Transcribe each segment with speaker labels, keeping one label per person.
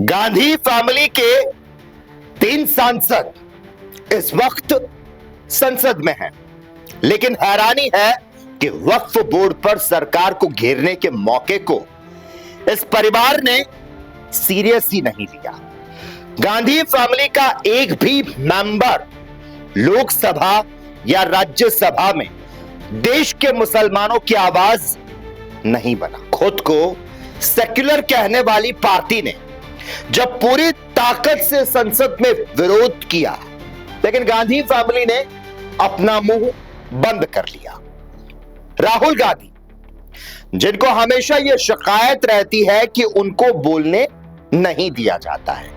Speaker 1: Gandhi family के 3 सांसद इस वक्त संसद में हैं, लेकिन हैरानी है कि वक्फ बोर्ड पर सरकार को घेरने के मौके को इस परिवार ने सीरियस ही नहीं लिया। गांधी फैमिली का एक भी मेंबर लोकसभा या राज्यसभा में देश के मुसलमानों की आवाज नहीं बना। खुद को सेक्युलर कहने वाली पार्टी ने जब पूरी ताकत से संसद में विरोध किया, लेकिन गांधी फैमिली ने अपना मुंह बंद कर लिया। राहुल गांधी, जिनको हमेशा यह शिकायत रहती है कि उनको बोलने नहीं दिया जाता है,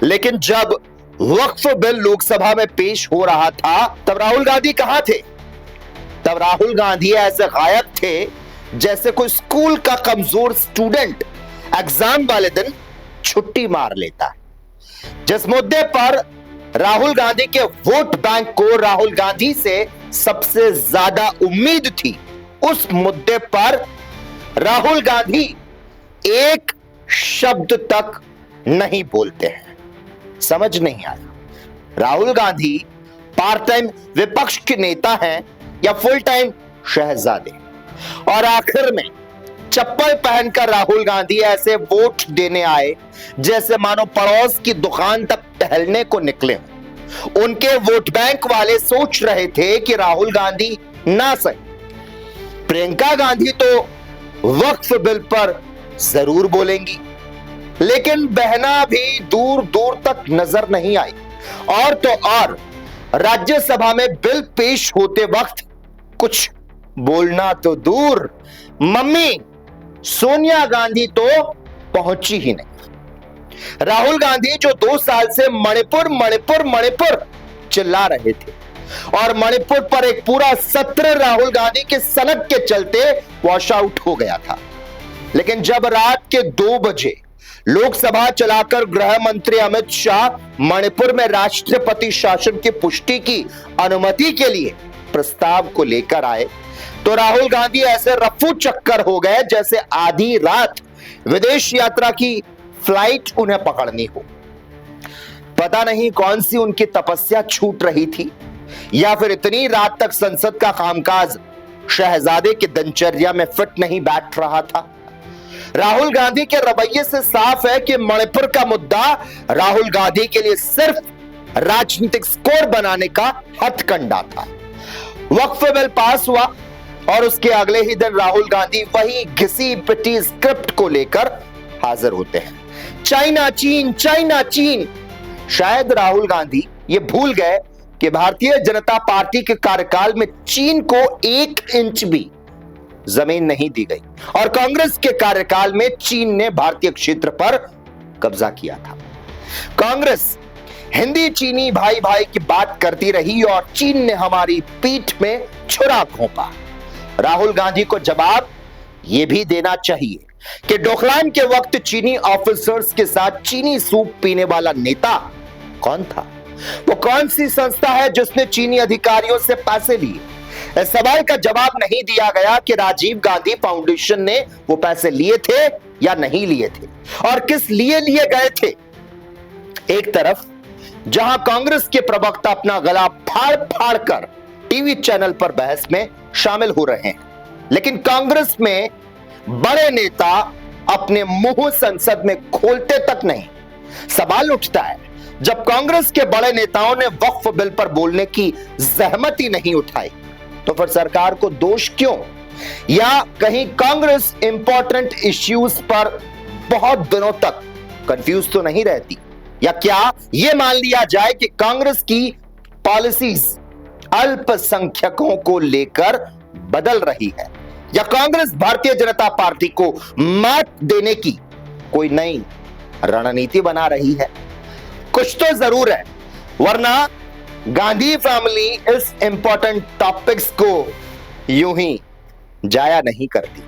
Speaker 1: लेकिन जब वक्फ बिल लोकसभा में पेश हो रहा था तब राहुल गांधी कहां थे? तब राहुल गांधी ऐसे गायब थे जैसे कोई स्कूल का कमजोर स्टूडेंट एग्जाम वाले दिन छुट्टी मार लेता है। जिस मुद्दे पर राहुल गांधी के वोट बैंक को राहुल गांधी से सबसे ज्यादा उम्मीद थी, उस मुद्दे पर राहुल गांधी एक शब्द तक नहीं बोलते हैं। समझ नहीं आया, राहुल गांधी पार्ट टाइम विपक्ष के नेता हैं या फुल टाइम शहजादे? और आखिर में चप्पल पहनकर राहुल गांधी ऐसे वोट देने आए जैसे मानो पड़ोस की दुकान तक टहलने को निकले। उनके वोट बैंक वाले सोच रहे थे कि राहुल गांधी ना सही, प्रियंका गांधी तो वक्फ बिल पर जरूर बोलेंगी, लेकिन बहना भी दूर दूर तक नजर नहीं आई। और तो और राज्यसभा में बिल पेश होते वक्त कुछ बोलना तो दूर, मम्मी सोनिया गांधी तो पहुंची ही नहीं। राहुल गांधी जो 2 साल से मणिपुर मणिपुर मणिपुर चिल्ला रहे थे और मणिपुर पर एक पूरा सत्र राहुल गांधी के सनक के चलते वॉश आउट हो गया था, लेकिन जब रात के 2 बजे लोकसभा चलाकर गृह मंत्री अमित शाह मणिपुर में राष्ट्रपति शासन की पुष्टि की अनुमति के लिए प्रस्ताव को लेकर आए तो राहुल गांधी ऐसे रफू चक्कर हो गए जैसे आधी रात विदेश यात्रा की फ्लाइट उन्हें पकड़नी हो। पता नहीं कौन सी उनकी तपस्या छूट रही थी, या फिर इतनी रात तक संसद का कामकाज शहजादे की दिनचर्या में फिट नहीं बैठ रहा था। राहुल गांधी के रवैये से साफ है कि मणिपुर का मुद्दा राहुल गांधी के लिए सिर्फ राजनीतिक स्कोर बनाने का हथकंडा था। वक्फ बिल पास हुआ और उसके अगले ही दिन राहुल गांधी वही घिसी पिटी स्क्रिप्ट को लेकर हाजिर होते हैं। चाइना चीन, चाइना चीन। शायद राहुल गांधी ये भूल गए कि भारतीय जनता पार्टी के कार्यकाल में चीन को 1 इंच भी जमीन नहीं दी गई और कांग्रेस के कार्यकाल में चीन ने भारतीय क्षेत्र पर कब्जा किया था। कांग्रेस हिंदी चीनी भाई भाई की बात करती रही और चीन ने हमारी पीठ में छुरा घोंपा। राहुल गांधी को जवाब यह भी देना चाहिए कि डोकलाम के वक्त चीनी ऑफिसर्स के साथ चीनी सूप पीने वाला नेता कौन था? वो कौन सी संस्था है जिसने चीनी अधिकारियों से पैसे लिए? इस सवाल का जवाब नहीं दिया गया कि राजीव गांधी फाउंडेशन ने वो पैसे लिए थे या नहीं लिए थे और किस लिए लिए गए थे। एक तरफ जहां कांग्रेस के प्रवक्ता अपना गला फाड़ फाड़ कर टीवी चैनल पर बहस में शामिल हो रहे हैं, लेकिन कांग्रेस में बड़े नेता अपने मुंह संसद में खोलते तक नहीं। सवाल उठता है, जब कांग्रेस के बड़े नेताओं ने वक्फ बिल पर बोलने की जहमत ही नहीं उठाई तो फिर सरकार को दोष क्यों? या कहीं कांग्रेस इंपॉर्टेंट इश्यूज पर बहुत दिनों तक कंफ्यूज तो नहीं रहती? या क्या यह मान लिया जाए कि कांग्रेस की पॉलिसीज अल्पसंख्यकों को लेकर बदल रही है, या कांग्रेस भारतीय जनता पार्टी को मात देने की कोई नई रणनीति बना रही है? कुछ तो जरूर है, वरना गांधी फैमिली इस इंपॉर्टेंट टॉपिक्स को यूं ही जाया नहीं करती।